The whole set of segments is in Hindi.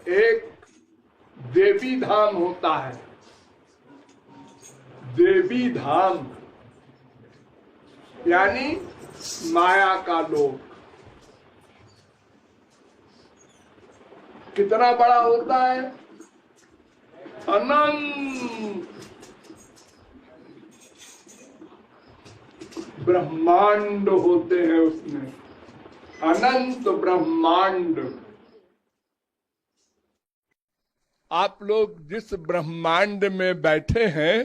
एक देवी धाम होता है। देवी धाम यानी माया का लोक। कितना बड़ा होता है? अनंत ब्रह्मांड होते हैं उसमें, अनंत ब्रह्मांड। आप लोग जिस ब्रह्मांड में बैठे हैं,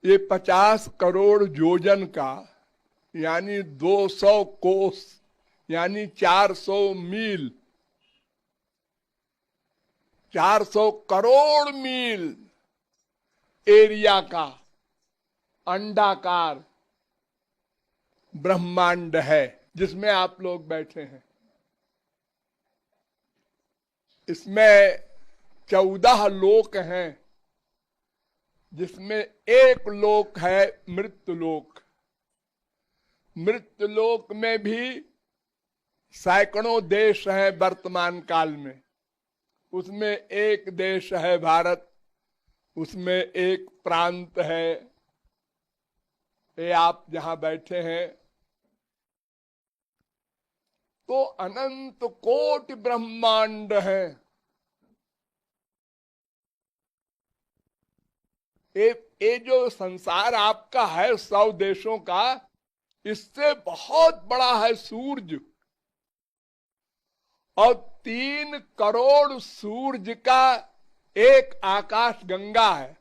ये 50 करोड़ योजन का यानी 200 कोस यानी 400 मील, 400 करोड़ मील एरिया का अंडाकार ब्रह्मांड है जिसमें आप लोग बैठे हैं। इसमें 14 लोक हैं, जिसमें एक लोक है मृत्युलोक। मृत्युलोक में भी सैकड़ों देश हैं वर्तमान काल में। उसमें एक देश है भारत, उसमें एक प्रांत है ये आप जहां बैठे हैं। तो अनंत कोटि ब्रह्मांड है। ये जो संसार आपका है 100 देशों का, इससे बहुत बड़ा है सूरज, और 3 करोड़ सूरज का एक आकाश गंगा है,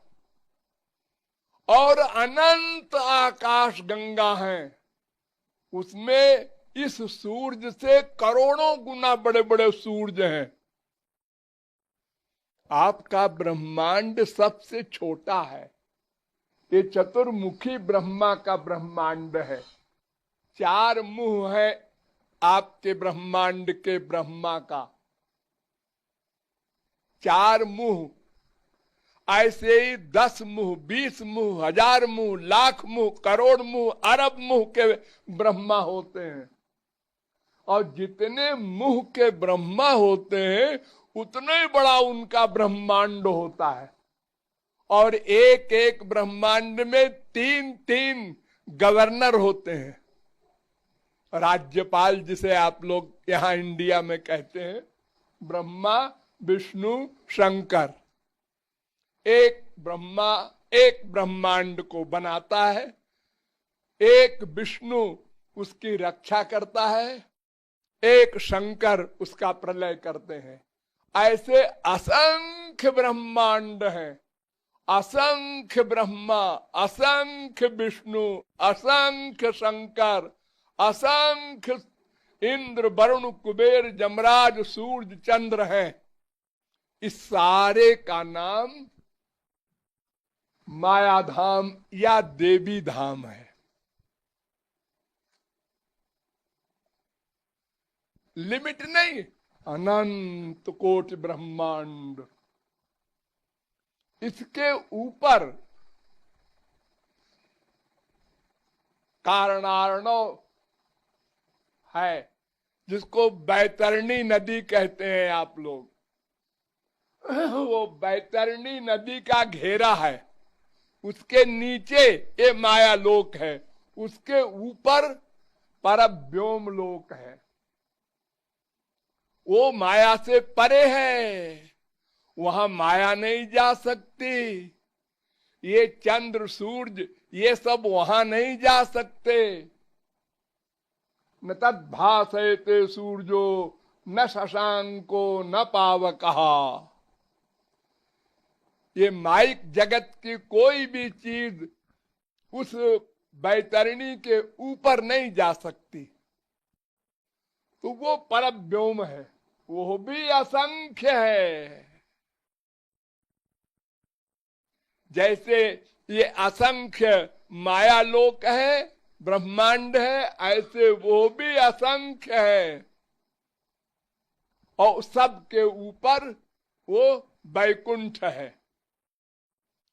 और अनंत आकाश गंगा है। उसमें इस सूरज से करोड़ों गुना बड़े बड़े सूरज हैं। आपका ब्रह्मांड सबसे छोटा है। ये चतुर्मुखी ब्रह्मा का ब्रह्मांड है। 4 मुंह है आपके ब्रह्मांड के ब्रह्मा का, 4 मुंह। ऐसे ही 10 मुंह, 20 मुंह, 1000 मुंह, लाख मुंह, करोड़ मुंह, अरब मुंह के ब्रह्मा होते हैं। और जितने मुंह के ब्रह्मा होते हैं उतना ही बड़ा उनका ब्रह्मांड होता है। और एक एक ब्रह्मांड में 3-3 गवर्नर होते हैं। राज्यपाल जिसे आप लोग यहां इंडिया में कहते हैं, ब्रह्मा विष्णु शंकर। एक ब्रह्मा एक ब्रह्मांड को बनाता है, एक विष्णु उसकी रक्षा करता है, एक शंकर उसका प्रलय करते हैं। ऐसे असंख्य ब्रह्मांड हैं। असंख्य ब्रह्मा, असंख्य विष्णु, असंख्य शंकर, असंख्य इंद्र वरुण कुबेर जमराज सूर्य चंद्र हैं। इस सारे का नाम मायाधाम या देवी धाम है। लिमिट नहीं, अनंत कोटि ब्रह्मांड। इसके ऊपर कारणार्णव है, जिसको बैतरणी नदी कहते हैं आप लोग। वो बैतरणी नदी का घेरा है, उसके नीचे ये माया लोक है, उसके ऊपर परव्योम लोक है। वो माया से परे है, वहां माया नहीं जा सकती। ये चंद्र सूरज ये सब वहां नहीं जा सकते। न तद भासयते सूर्यो न शशांको न पावकहा। ये माइक जगत की कोई भी चीज उस बैतरणी के ऊपर नहीं जा सकती। तो वो परव्योम है, वो भी असंख्य है। जैसे ये असंख्य माया लोक है, ब्रह्मांड है, ऐसे वो भी असंख्य है। और सबके ऊपर वो वैकुंठ है,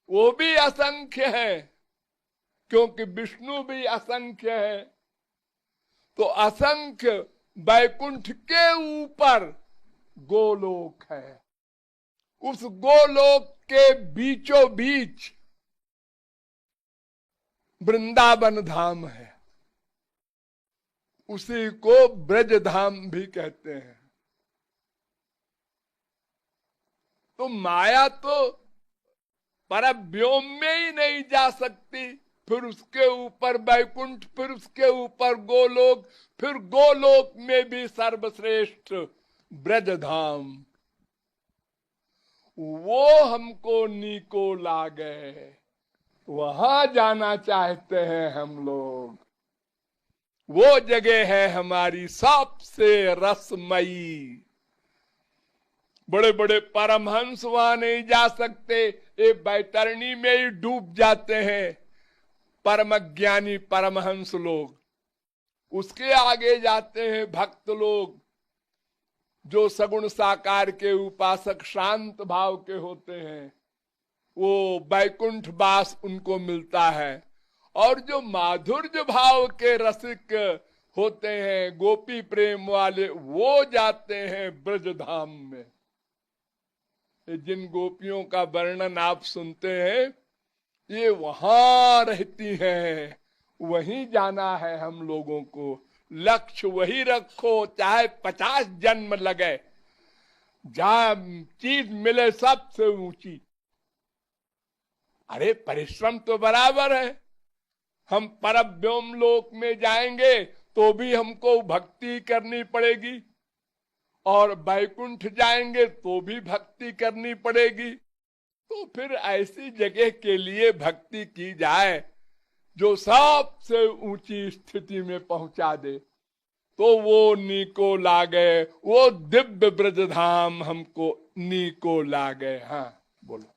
वो भी असंख्य है, क्योंकि विष्णु भी असंख्य है। तो असंख्य वैकुंठ के ऊपर गोलोक है। उस गोलोक के बीचों बीच वृंदावन धाम है, उसी को ब्रज धाम भी कहते हैं। तो माया तो परव्योम में ही नहीं जा सकती, फिर उसके ऊपर वैकुंठ, फिर उसके ऊपर गोलोक, फिर गोलोक में भी सर्वश्रेष्ठ ब्रज धाम, वो हमको नीको लागे, वहां जाना चाहते हैं हम लोग। वो जगह है हमारी सबसे रसमयी। बड़े बड़े परमहंस वहां नहीं जा सकते, ये बैतरणी में ही डूब जाते हैं परम ज्ञानी परमहंस लोग। उसके आगे जाते हैं भक्त लोग, जो सगुण साकार के उपासक शांत भाव के होते हैं, वो वैकुंठ वास उनको मिलता है। और जो माधुर्य भाव के रसिक होते हैं, गोपी प्रेम वाले, वो जाते हैं ब्रजधाम में। जिन गोपियों का वर्णन आप सुनते हैं, ये वहां रहती हैं, वहीं जाना है हम लोगों को। लक्ष्य वही रखो, चाहे 50 जन्म लगे, जहां चीज मिले सबसे ऊंची। अरे परिश्रम तो बराबर है, हम परव्योम लोक में जाएंगे तो भी हमको भक्ति करनी पड़ेगी, और वैकुंठ जाएंगे तो भी भक्ति करनी पड़ेगी। तो फिर ऐसी जगह के लिए भक्ति की जाए जो सबसे ऊंची स्थिति में पहुंचा दे, तो वो नीको लागे, वो दिव्य ब्रजधाम हमको नीको लागे। हाँ बोलो।